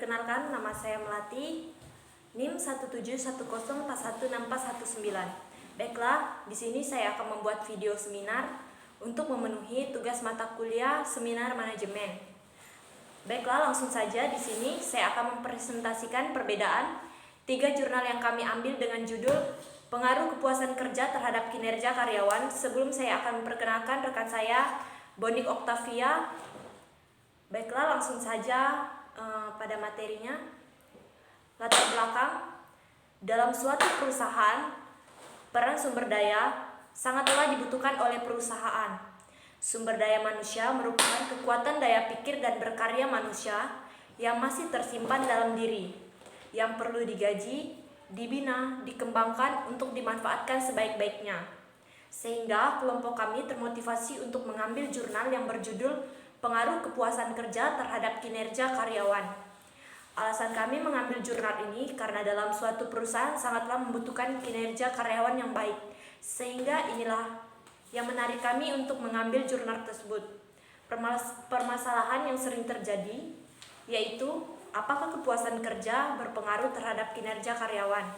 Perkenalkan, nama saya Melati, NIM 171041419. Baiklah, di sini saya akan membuat video seminar untuk memenuhi tugas mata kuliah seminar manajemen. Baiklah, langsung saja di sini saya akan mempresentasikan perbedaan 3 jurnal yang kami ambil dengan judul Pengaruh Kepuasan Kerja Terhadap Kinerja Karyawan. Sebelum saya akan memperkenalkan rekan saya, Bonik Octavia. Baiklah, langsung saja pada materinya. Latar belakang, dalam suatu perusahaan, peran sumber daya sangatlah dibutuhkan oleh perusahaan. Sumber daya manusia merupakan kekuatan daya pikir dan berkarya manusia yang masih tersimpan dalam diri, yang perlu digaji, dibina, dikembangkan untuk dimanfaatkan sebaik-baiknya. Sehingga kelompok kami termotivasi untuk mengambil jurnal yang berjudul Pengaruh Kepuasan Kerja Terhadap Kinerja Karyawan. Alasan kami mengambil jurnal ini karena dalam suatu perusahaan sangatlah membutuhkan kinerja karyawan yang baik. Sehingga inilah yang menarik kami untuk mengambil jurnal tersebut. Permasalahan yang sering terjadi yaitu apakah kepuasan kerja berpengaruh terhadap kinerja karyawan.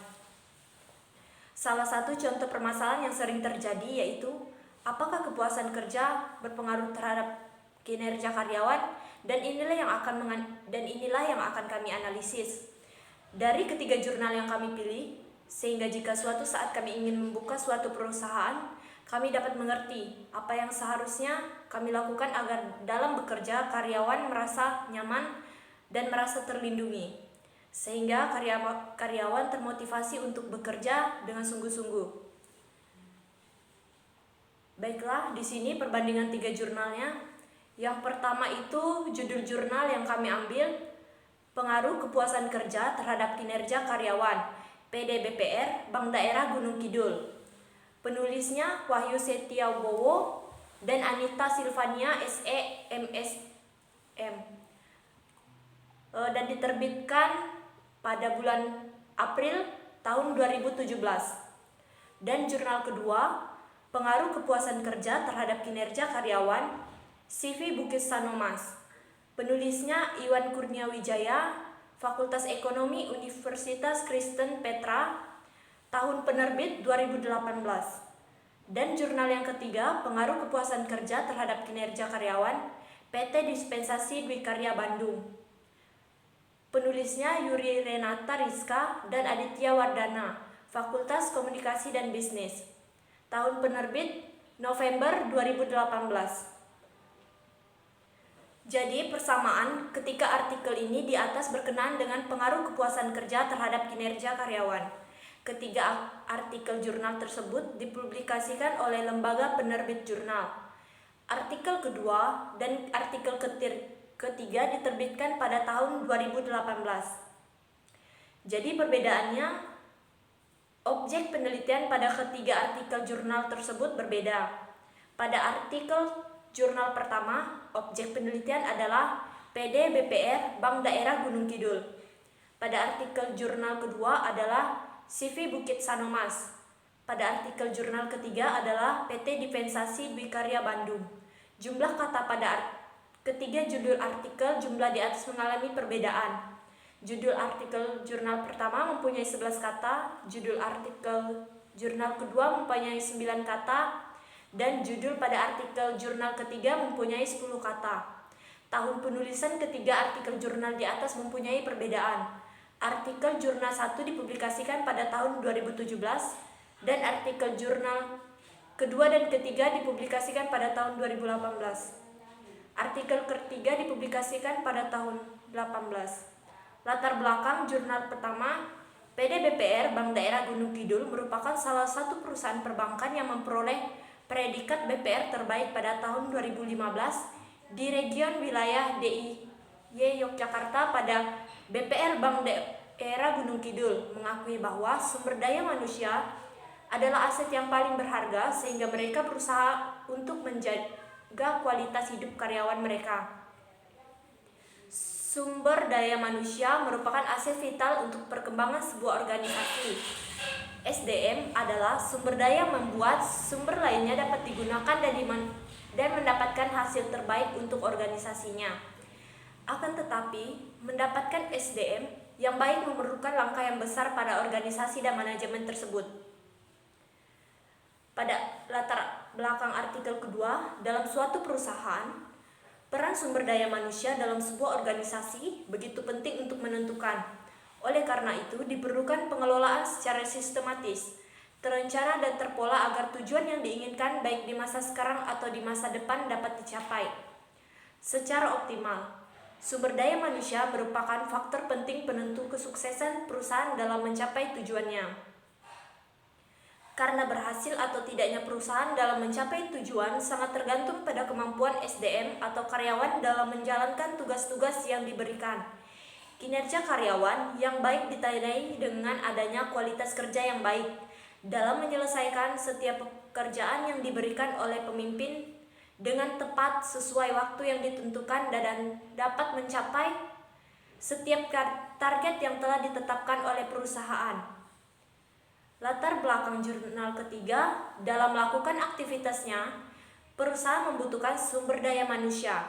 Salah satu contoh permasalahan yang sering terjadi yaitu apakah kepuasan kerja berpengaruh terhadap kinerja karyawan, dan inilah yang akan kami analisis dari ketiga jurnal yang kami pilih, sehingga jika suatu saat kami ingin membuka suatu perusahaan, kami dapat mengerti apa yang seharusnya kami lakukan agar dalam bekerja karyawan merasa nyaman dan merasa terlindungi, sehingga karyawan termotivasi untuk bekerja dengan sungguh-sungguh. Baiklah, di sini perbandingan 3 jurnalnya. Yang pertama itu judul jurnal yang kami ambil, Pengaruh Kepuasan Kerja Terhadap Kinerja Karyawan, PD/BPR, Bank Daerah Gunung Kidul. Penulisnya Wahyu Setiawowo dan Anita Silvania SE MSM. Dan diterbitkan pada bulan April tahun 2017. Dan jurnal kedua, Pengaruh Kepuasan Kerja Terhadap Kinerja Karyawan, CV Bukit Sanomas. Penulisnya Iwan Kurniawijaya, Fakultas Ekonomi Universitas Kristen Petra, tahun penerbit 2018. Dan jurnal yang ketiga, Pengaruh Kepuasan Kerja Terhadap Kinerja Karyawan, PT Dispensasi Dwikarya Bandung. Penulisnya Yuri Renata Rizka dan Aditya Wardana, Fakultas Komunikasi dan Bisnis, tahun penerbit November 2018. Jadi persamaan ketika artikel ini di atas berkenaan dengan pengaruh kepuasan kerja terhadap kinerja karyawan. Ketiga artikel jurnal tersebut dipublikasikan oleh lembaga penerbit jurnal. Artikel kedua dan artikel ketiga diterbitkan pada tahun 2018. Jadi perbedaannya, objek penelitian pada ketiga artikel jurnal tersebut berbeda. Pada artikel jurnal pertama, objek penelitian adalah PD/BPR Bank Daerah Gunung Kidul. Pada artikel jurnal kedua adalah CV Bukit Sanomas. Pada artikel jurnal ketiga adalah PT Dispensasi Dwikarya Bandung. Jumlah kata pada ketiga judul artikel jumlah di atas mengalami perbedaan. Judul artikel jurnal pertama mempunyai 11 kata, judul artikel jurnal kedua mempunyai 9 kata, dan judul pada artikel jurnal ketiga mempunyai 10 kata. Tahun penulisan ketiga artikel jurnal di atas mempunyai perbedaan. Artikel jurnal 1 dipublikasikan pada tahun 2017 dan artikel jurnal kedua dan ketiga dipublikasikan pada tahun 2018. Artikel ketiga dipublikasikan pada tahun 2018. Latar belakang jurnal pertama, PD/BPR Bank Daerah Gunung Kidul merupakan salah satu perusahaan perbankan yang memperoleh predikat BPR terbaik pada tahun 2015 di region wilayah DIY Yogyakarta. Pada BPR Bank Daerah Gunung Kidul mengakui bahwa sumber daya manusia adalah aset yang paling berharga, sehingga mereka berusaha untuk menjaga kualitas hidup karyawan mereka. Sumber daya manusia merupakan aset vital untuk perkembangan sebuah organisasi. SDM adalah sumber daya membuat sumber lainnya dapat digunakan dan mendapatkan hasil terbaik untuk organisasinya. Akan tetapi, mendapatkan SDM yang baik memerlukan langkah yang besar pada organisasi dan manajemen tersebut. Pada latar belakang artikel kedua, dalam suatu perusahaan, peran sumber daya manusia dalam sebuah organisasi begitu penting untuk menentukan. Oleh karena itu, diperlukan pengelolaan secara sistematis, terencana dan terpola agar tujuan yang diinginkan baik di masa sekarang atau di masa depan dapat dicapai secara optimal. Sumber daya manusia merupakan faktor penting penentu kesuksesan perusahaan dalam mencapai tujuannya. Karena berhasil atau tidaknya perusahaan dalam mencapai tujuan sangat tergantung pada kemampuan SDM atau karyawan dalam menjalankan tugas-tugas yang diberikan. Kinerja karyawan yang baik ditandai dengan adanya kualitas kerja yang baik dalam menyelesaikan setiap pekerjaan yang diberikan oleh pemimpin dengan tepat sesuai waktu yang ditentukan dan dapat mencapai setiap target yang telah ditetapkan oleh perusahaan. Latar belakang jurnal ketiga, dalam melakukan aktivitasnya, perusahaan membutuhkan sumber daya manusia.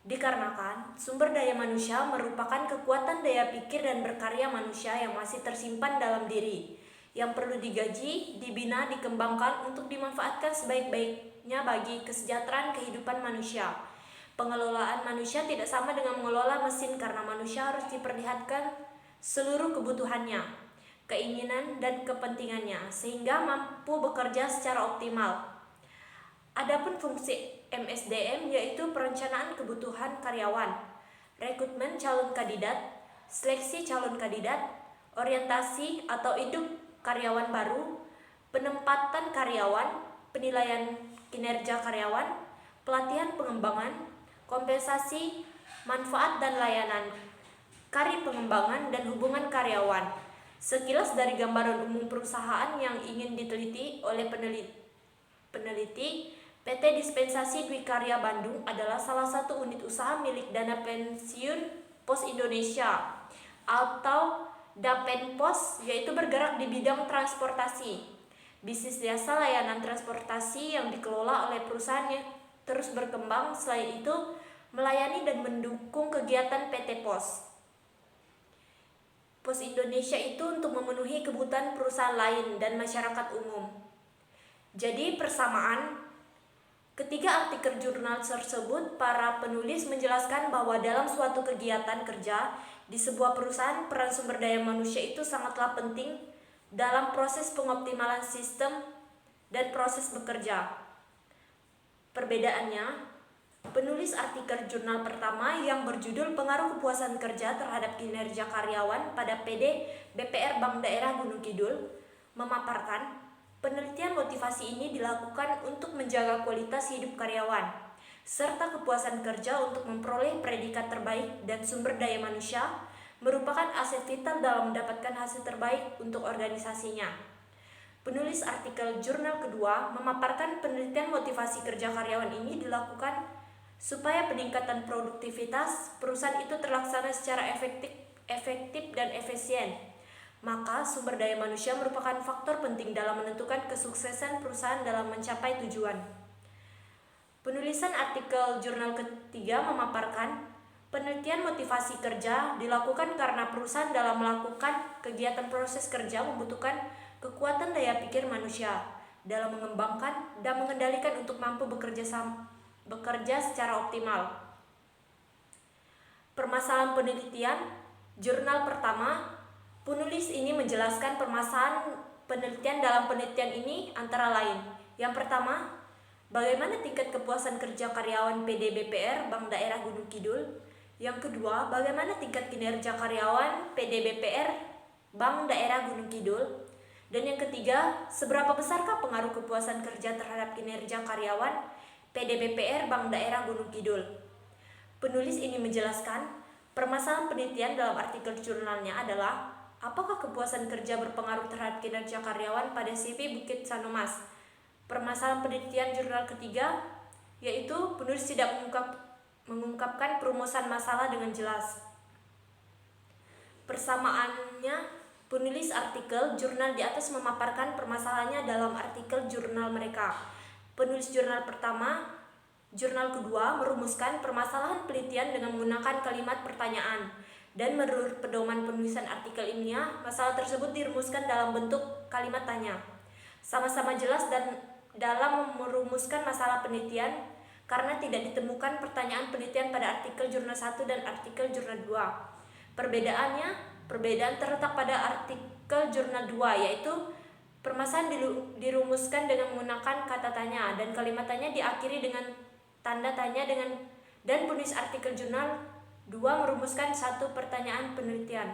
Dikarenakan sumber daya manusia merupakan kekuatan daya pikir dan berkarya manusia yang masih tersimpan dalam diri, yang perlu digaji, dibina, dikembangkan untuk dimanfaatkan sebaik-baiknya bagi kesejahteraan kehidupan manusia. Pengelolaan manusia tidak sama dengan mengelola mesin karena manusia harus diperlihatkan seluruh kebutuhannya, keinginan dan kepentingannya sehingga mampu bekerja secara optimal. Adapun fungsi MSDM yaitu perencanaan kebutuhan karyawan, rekrutmen calon kandidat, seleksi calon kandidat, orientasi atau induk karyawan baru, penempatan karyawan, penilaian kinerja karyawan, pelatihan pengembangan, kompensasi, manfaat dan layanan, karir pengembangan dan hubungan karyawan. Sekilas dari gambaran umum perusahaan yang ingin diteliti oleh peneliti, PT Dispensasi Dwi Karya Bandung adalah salah satu unit usaha milik Dana Pensiun Pos Indonesia atau Dapenpos, yaitu bergerak di bidang transportasi. Bisnis jasa layanan transportasi yang dikelola oleh perusahaan yang terus berkembang, selain itu melayani dan mendukung kegiatan PT Pos. Pos Indonesia itu untuk memenuhi kebutuhan perusahaan lain dan masyarakat umum. Jadi persamaan ketiga artikel jurnal tersebut, para penulis menjelaskan bahwa dalam suatu kegiatan kerja di sebuah perusahaan, peran sumber daya manusia itu sangatlah penting dalam proses pengoptimalan sistem dan proses bekerja. Perbedaannya, penulis artikel jurnal pertama yang berjudul Pengaruh Kepuasan Kerja Terhadap Kinerja Karyawan pada PD BPR Bank Daerah Gunung Kidul memaparkan, penelitian motivasi ini dilakukan untuk menjaga kualitas hidup karyawan serta kepuasan kerja untuk memperoleh predikat terbaik, dan sumber daya manusia merupakan aset vital dalam mendapatkan hasil terbaik untuk organisasinya. Penulis artikel jurnal kedua memaparkan penelitian motivasi kerja karyawan ini dilakukan supaya peningkatan produktivitas perusahaan itu terlaksana secara efektif dan efisien. Maka sumber daya manusia merupakan faktor penting dalam menentukan kesuksesan perusahaan dalam mencapai tujuan. Penulisan artikel jurnal ketiga memaparkan, penelitian motivasi kerja dilakukan karena perusahaan dalam melakukan kegiatan proses kerja membutuhkan kekuatan daya pikir manusia dalam mengembangkan dan mengendalikan untuk mampu bekerja secara optimal. Permasalahan penelitian jurnal pertama, penulis ini menjelaskan permasalahan penelitian dalam penelitian ini antara lain. Yang pertama, bagaimana tingkat kepuasan kerja karyawan PD BPR Bank Daerah Gunung Kidul? Yang kedua, bagaimana tingkat kinerja karyawan PD BPR Bank Daerah Gunung Kidul? Dan yang ketiga, seberapa besarkah pengaruh kepuasan kerja terhadap kinerja karyawan PD BPR Bank Daerah Gunung Kidul? Penulis ini menjelaskan, permasalahan penelitian dalam artikel jurnalnya adalah, apakah kepuasan kerja berpengaruh terhadap kinerja karyawan pada CV Bukit Sanomas? Permasalahan penelitian jurnal ketiga, yaitu penulis tidak mengungkapkan perumusan masalah dengan jelas. Persamaannya, penulis artikel jurnal di atas memaparkan permasalahannya dalam artikel jurnal mereka. Penulis jurnal pertama Jurnal kedua merumuskan permasalahan penelitian dengan menggunakan kalimat pertanyaan. Dan menurut pedoman penulisan artikel ilmiah, masalah tersebut dirumuskan dalam bentuk kalimat tanya. Sama-sama jelas dan dalam merumuskan masalah penelitian karena tidak ditemukan pertanyaan penelitian pada artikel jurnal 1 dan artikel jurnal 2. Perbedaan terletak pada artikel jurnal 2, yaitu permasalahan dirumuskan dengan menggunakan kata tanya dan kalimat tanya diakhiri dengan tanda tanya dan penulis artikel jurnal 2 merumuskan satu pertanyaan penelitian.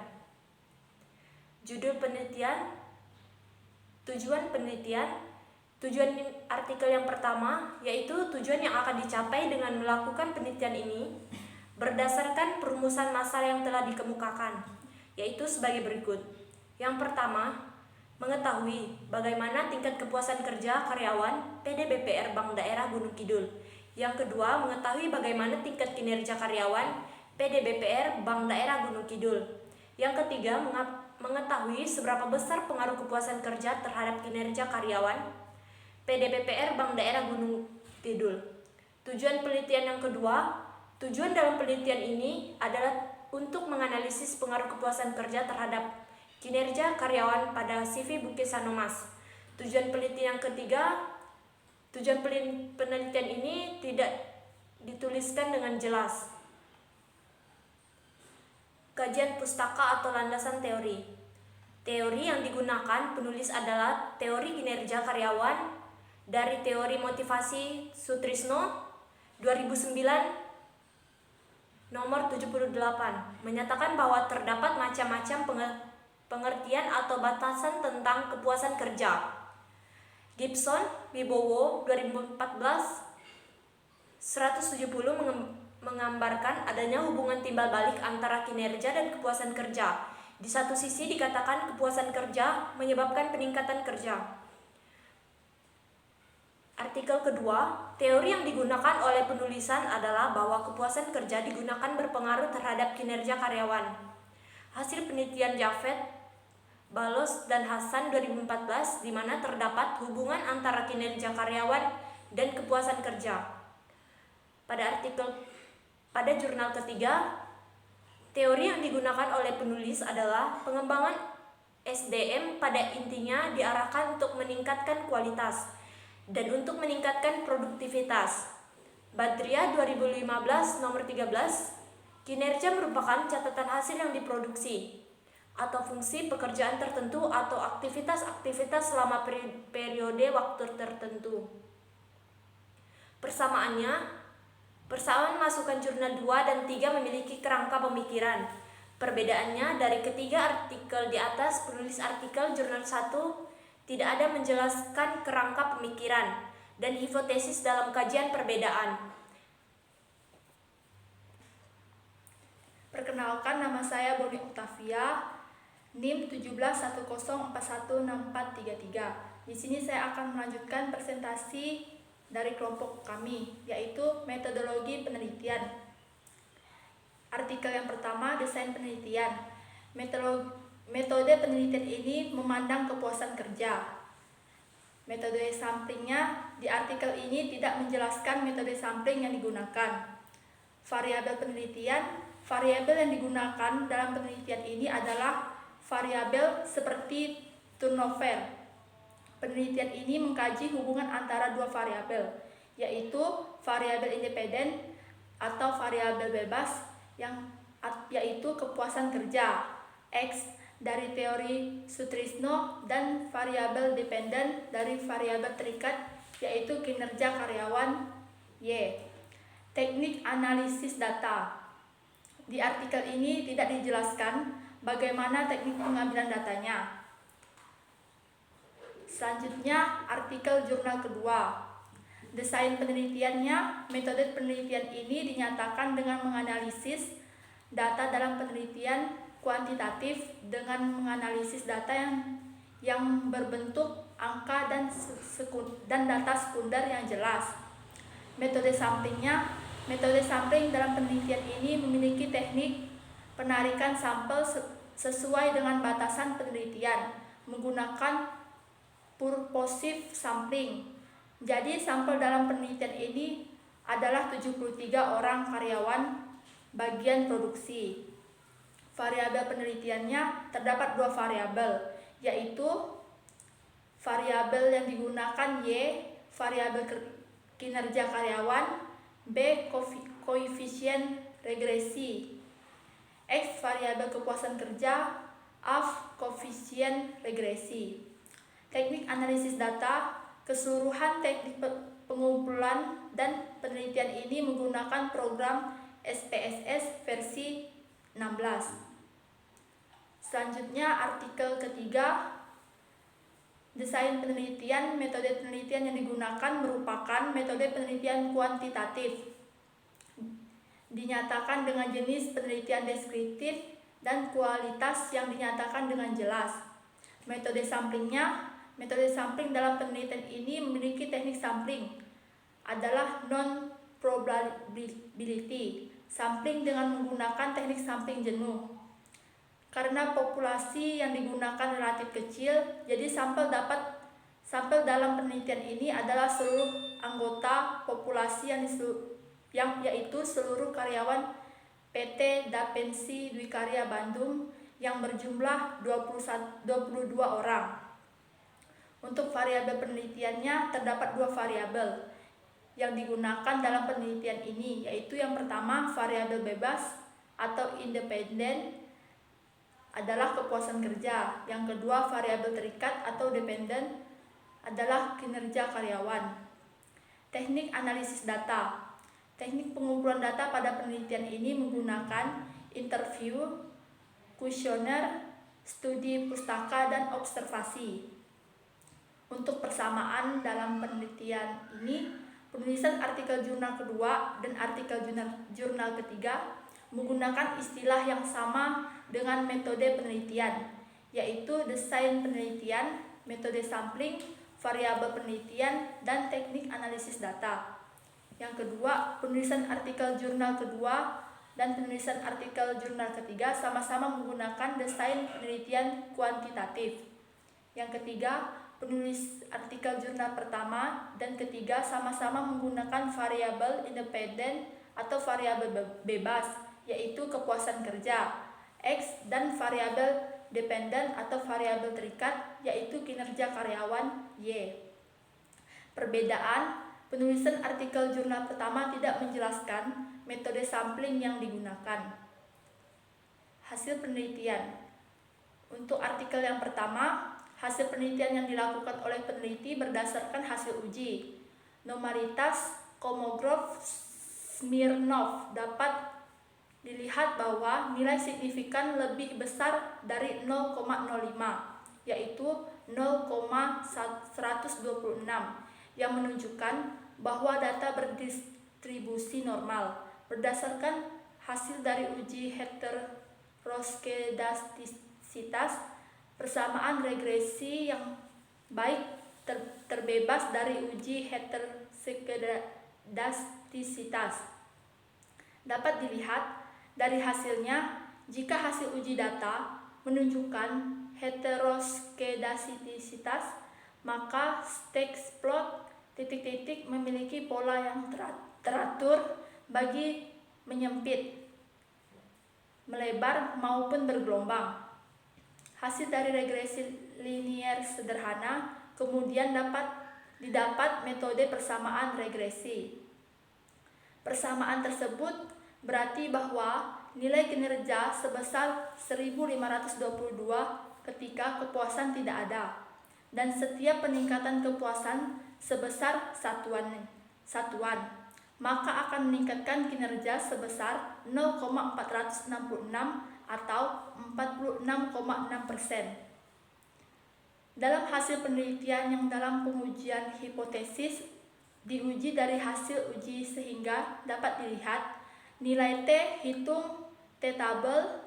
Judul penelitian, tujuan penelitian. Tujuan artikel yang pertama yaitu tujuan yang akan dicapai dengan melakukan penelitian ini berdasarkan perumusan masalah yang telah dikemukakan, yaitu sebagai berikut. Yang pertama, mengetahui bagaimana tingkat kepuasan kerja karyawan PD BPR Bank Daerah Gunung Kidul. Yang kedua, mengetahui bagaimana tingkat kinerja karyawan PD BPR Bank Daerah Gunung Kidul. Yang ketiga, mengetahui seberapa besar pengaruh kepuasan kerja terhadap kinerja karyawan PD BPR Bank Daerah Gunung Kidul. Tujuan penelitian yang kedua, tujuan dalam penelitian ini adalah untuk menganalisis pengaruh kepuasan kerja terhadap kinerja karyawan pada CV Bukit Sanomas. Tujuan penelitian yang ketiga, tujuan penelitian ini tidak dituliskan dengan jelas. Kajian pustaka atau landasan teori. Teori yang digunakan penulis adalah teori kinerja karyawan dari teori motivasi Sutrisno 2009 nomor 78 menyatakan bahwa terdapat macam-macam pengertian atau batasan tentang kepuasan kerja. Gibson Wibowo 2014 170 menggambarkan adanya hubungan timbal balik antara kinerja dan kepuasan kerja. Di satu sisi dikatakan kepuasan kerja menyebabkan peningkatan kerja. Artikel kedua, teori yang digunakan oleh penulisan adalah bahwa kepuasan kerja digunakan berpengaruh terhadap kinerja karyawan. Hasil penelitian Javed, Balos, dan Hasan 2014 di mana terdapat hubungan antara kinerja karyawan dan kepuasan kerja. Pada jurnal ketiga, teori yang digunakan oleh penulis adalah pengembangan SDM pada intinya diarahkan untuk meningkatkan kualitas dan untuk meningkatkan produktivitas. Badriah 2015 nomor 13, kinerja merupakan catatan hasil yang diproduksi atau fungsi pekerjaan tertentu atau aktivitas-aktivitas selama periode waktu tertentu. Persamaan masukan jurnal 2 dan 3 memiliki kerangka pemikiran. Perbedaannya dari ketiga artikel di atas, penulis artikel jurnal 1 tidak ada menjelaskan kerangka pemikiran dan hipotesis dalam kajian perbedaan. Perkenalkan, nama saya Boni Octavia, NIM 1710416433. Di sini saya akan melanjutkan presentasi dari kelompok kami, yaitu metodologi penelitian. Artikel yang pertama, desain penelitian. Metode penelitian ini memandang kepuasan kerja. Metode samplingnya di artikel ini tidak menjelaskan metode sampling yang digunakan. Variabel penelitian, variabel yang digunakan dalam penelitian ini adalah variabel seperti turnover. Penelitian ini mengkaji hubungan antara dua variabel, yaitu variabel independen atau variabel bebas yaitu kepuasan kerja X dari teori Sutrisno dan variabel dependen dari variabel terikat yaitu kinerja karyawan Y. Teknik analisis data. Di artikel ini tidak dijelaskan bagaimana teknik pengambilan datanya. Selanjutnya, artikel jurnal kedua. Desain penelitiannya, metode penelitian ini dinyatakan dengan menganalisis data dalam penelitian kuantitatif dengan menganalisis data yang berbentuk angka dan data sekunder yang jelas. Metode samplingnya, metode sampling dalam penelitian ini memiliki teknik penarikan sampel sesuai dengan batasan penelitian menggunakan purposive sampling. Jadi sampel dalam penelitian ini adalah 73 orang karyawan bagian produksi. Variabel penelitiannya terdapat 2 variabel, yaitu variabel yang digunakan Y, variabel kinerja karyawan, B, koefisien regresi, X, variabel kepuasan kerja, A, koefisien regresi. Teknik analisis data, keseluruhan teknik pengumpulan dan penelitian ini menggunakan program SPSS versi 16. Selanjutnya artikel ketiga, desain penelitian. Metode penelitian yang digunakan merupakan metode penelitian kuantitatif. Dinyatakan dengan jenis penelitian deskriptif dan kualitas yang dinyatakan dengan jelas. Metode sampling dalam penelitian ini memiliki teknik sampling adalah non-probability sampling dengan menggunakan teknik sampling jenuh. Karena populasi yang digunakan relatif kecil, jadi sampel dalam penelitian ini adalah seluruh anggota populasi yang yaitu seluruh karyawan PT Dapensi Dwi Karya Bandung yang berjumlah 22 orang. Untuk variabel penelitiannya terdapat 2 variabel yang digunakan dalam penelitian ini, yaitu yang pertama variabel bebas atau independen adalah kepuasan kerja. Yang kedua variabel terikat atau dependen adalah kinerja karyawan. Teknik analisis data. Teknik pengumpulan data pada penelitian ini menggunakan interview, kuesioner, studi pustaka, dan observasi. Untuk persamaan dalam penelitian ini, penulisan artikel jurnal kedua dan artikel jurnal ketiga menggunakan istilah yang sama dengan metode penelitian, yaitu desain penelitian, metode sampling, variabel penelitian, dan teknik analisis data. Yang kedua, penulisan artikel jurnal kedua dan penulisan artikel jurnal ketiga sama-sama menggunakan desain penelitian kuantitatif. Yang ketiga, penulis artikel jurnal pertama dan ketiga sama-sama menggunakan variabel independen atau variabel bebas, yaitu kepuasan kerja, X, dan variabel dependen atau variabel terikat, yaitu kinerja karyawan, Y. Perbedaan, penulisan artikel jurnal pertama tidak menjelaskan metode sampling yang digunakan. Hasil penelitian. Untuk artikel yang pertama, hasil penelitian yang dilakukan oleh peneliti berdasarkan hasil uji. Normalitas Kolmogorov-Smirnov dapat dilihat bahwa nilai signifikan lebih besar dari 0,05, yaitu 0,126, yang menunjukkan bahwa data berdistribusi normal. Berdasarkan hasil dari uji heteroskedastisitas, persamaan regresi yang baik terbebas dari uji heteroskedastisitas. Dapat dilihat dari hasilnya, jika hasil uji data menunjukkan heteroskedastisitas, maka Stokes plot titik-titik memiliki pola yang teratur bagi menyempit, melebar, maupun bergelombang. Hasil dari regresi linier sederhana kemudian didapat metode persamaan regresi. Persamaan tersebut berarti bahwa nilai kinerja sebesar 1522 ketika kepuasan tidak ada, dan setiap peningkatan kepuasan sebesar satuan, maka akan meningkatkan kinerja sebesar 0,466 atau 46,6%. Dalam hasil penelitian yang dalam pengujian hipotesis diuji dari hasil uji sehingga dapat dilihat nilai T hitung T tabel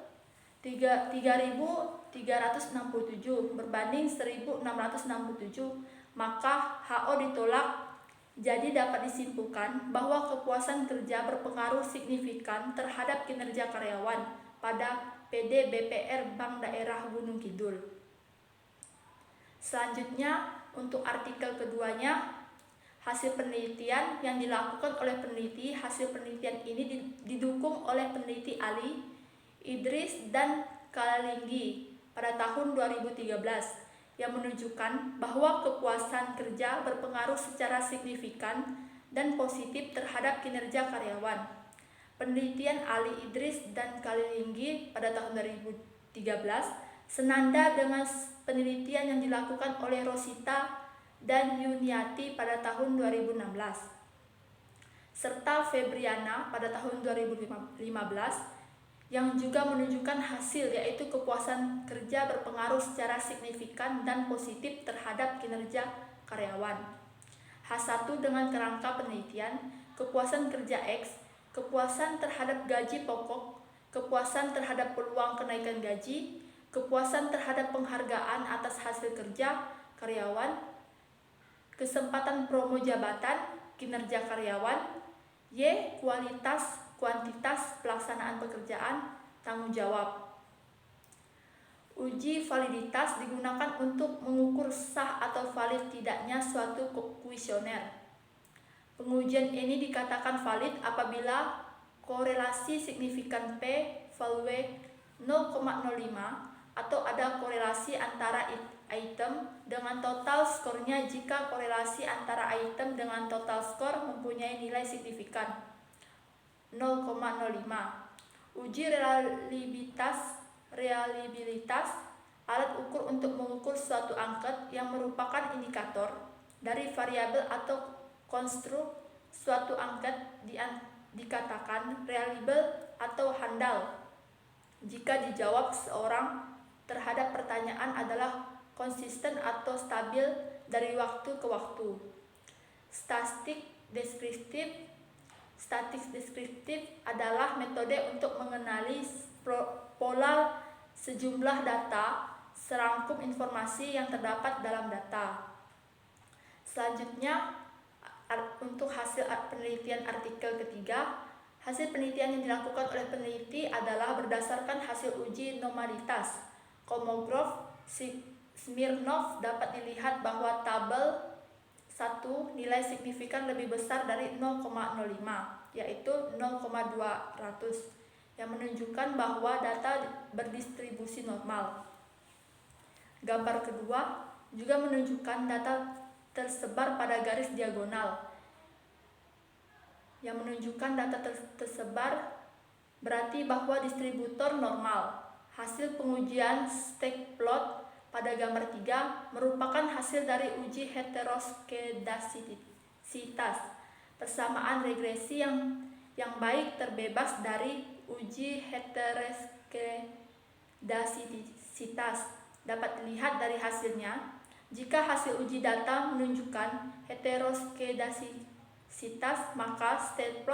3367 berbanding 1667, maka HO ditolak. Jadi dapat disimpulkan bahwa kepuasan kerja berpengaruh signifikan terhadap kinerja karyawan pada PD BPR Bank Daerah Gunung Kidul. Selanjutnya, untuk artikel keduanya, Hasil penelitian yang dilakukan oleh peneliti, hasil penelitian ini didukung oleh peneliti Ali, Idris, dan Kalinggi pada tahun 2013 yang menunjukkan bahwa kepuasan kerja berpengaruh secara signifikan dan positif terhadap kinerja karyawan. Penelitian Ali, Idris, dan Kalinggi pada tahun 2013 senada dengan penelitian yang dilakukan oleh Rosita dan Yuniati pada tahun 2016, serta Febriana pada tahun 2015 yang juga menunjukkan hasil, yaitu kepuasan kerja berpengaruh secara signifikan dan positif terhadap kinerja karyawan. H1 dengan kerangka penelitian, kepuasan kerja X, kepuasan terhadap gaji pokok, kepuasan terhadap peluang kenaikan gaji, kepuasan terhadap penghargaan atas hasil kerja karyawan, kesempatan promo jabatan, kinerja karyawan. Y. Kualitas, kuantitas pelaksanaan pekerjaan, tanggung jawab. Uji validitas digunakan untuk mengukur sah atau valid tidaknya suatu kuesioner. Pengujian ini dikatakan valid apabila korelasi signifikan P value 0,05 atau ada korelasi antara item dengan total skornya jika korelasi antara item dengan total skor mempunyai nilai signifikan 0,05. Uji reliabilitas alat ukur untuk mengukur suatu angka yang merupakan indikator dari variabel atau konstruk suatu angka dikatakan reliable atau handal jika dijawab seorang terhadap pertanyaan adalah konsisten atau stabil dari waktu ke waktu. Statistik deskriptif adalah metode untuk mengenali pola sejumlah data serangkum informasi yang terdapat dalam data. Selanjutnya, untuk hasil penelitian artikel ketiga, hasil penelitian yang dilakukan oleh peneliti adalah berdasarkan hasil uji normalitas. Kolmogorov, Smirnov dapat dilihat bahwa tabel 1 nilai signifikan lebih besar dari 0,05, yaitu 0,200, yang menunjukkan bahwa data berdistribusi normal. Gambar kedua juga menunjukkan data tersebar pada garis diagonal, yang menunjukkan data tersebar berarti bahwa distributor normal. Hasil pengujian stack plot pada gambar 3 merupakan hasil dari uji heteroskedasitas. Persamaan regresi yang baik terbebas dari uji heteroskedasitas dapat dilihat dari hasilnya. Jika hasil uji data menunjukkan heteroskedasitas, maka stack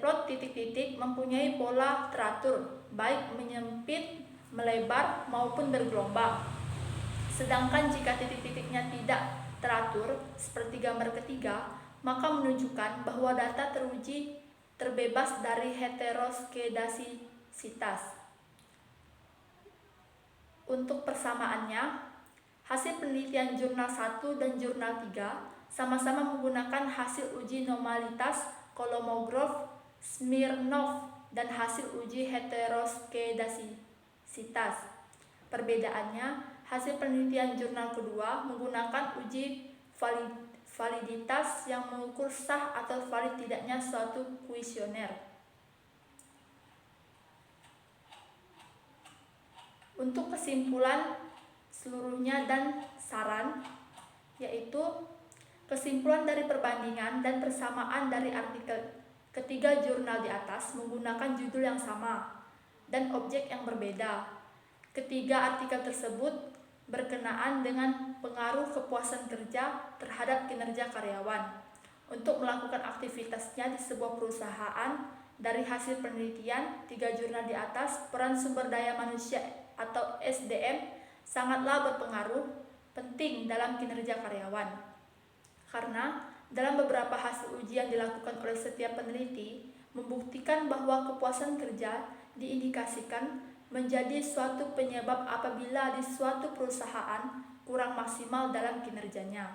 plot titik-titik mempunyai pola teratur, baik menyempit, melebar, maupun bergelombang. Sedangkan jika titik-titiknya tidak teratur, seperti gambar ketiga, maka menunjukkan bahwa data teruji terbebas dari heteroskedasitas. Untuk persamaannya, hasil penelitian jurnal 1 dan jurnal 3 sama-sama menggunakan hasil uji normalitas Kolmogorov, Smirnov, dan hasil uji heteroskedasitas. Perbedaannya, hasil penelitian jurnal kedua menggunakan uji validitas yang mengukur sah atau valid tidaknya suatu kuesioner. Untuk kesimpulan seluruhnya dan saran, yaitu kesimpulan dari perbandingan dan persamaan dari artikel ketiga jurnal di atas menggunakan judul yang sama dan objek yang berbeda. Ketiga artikel tersebut berkenaan dengan pengaruh kepuasan kerja terhadap kinerja karyawan. Untuk melakukan aktivitasnya di sebuah perusahaan, dari hasil penelitian 3 jurnal di atas, peran sumber daya manusia atau SDM sangatlah berpengaruh penting dalam kinerja karyawan. Karena dalam beberapa hasil uji yang dilakukan oleh setiap peneliti membuktikan bahwa kepuasan kerja diindikasikan menjadi suatu penyebab apabila di suatu perusahaan kurang maksimal dalam kinerjanya.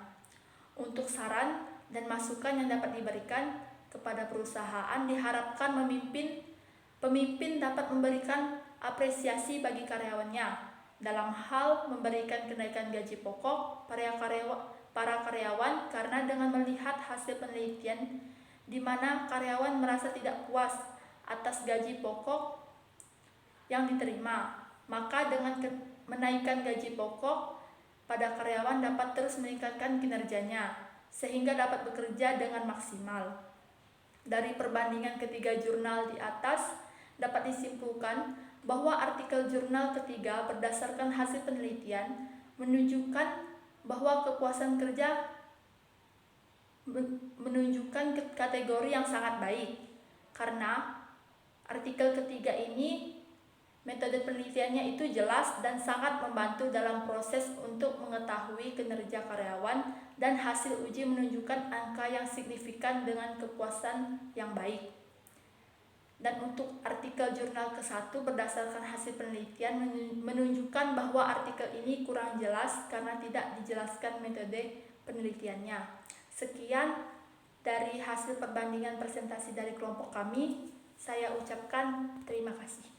Untuk saran dan masukan yang dapat diberikan kepada perusahaan, diharapkan pemimpin dapat memberikan apresiasi bagi karyawannya dalam hal memberikan kenaikan gaji pokok para karyawan, karena dengan melihat hasil penelitian di mana karyawan merasa tidak puas atas gaji pokok yang diterima, maka dengan menaikkan gaji pokok pada karyawan dapat terus meningkatkan kinerjanya sehingga dapat bekerja dengan maksimal. Dari perbandingan ketiga jurnal di atas dapat disimpulkan bahwa artikel jurnal ketiga berdasarkan hasil penelitian menunjukkan bahwa kepuasan kerja menunjukkan kategori yang sangat baik, karena artikel ketiga ini metode penelitiannya itu jelas dan sangat membantu dalam proses untuk mengetahui kinerja karyawan, dan hasil uji menunjukkan angka yang signifikan dengan kepuasan yang baik. Dan untuk artikel jurnal ke-1 berdasarkan hasil penelitian menunjukkan bahwa artikel ini kurang jelas karena tidak dijelaskan metode penelitiannya. Sekian dari hasil perbandingan presentasi dari kelompok kami. Saya ucapkan terima kasih.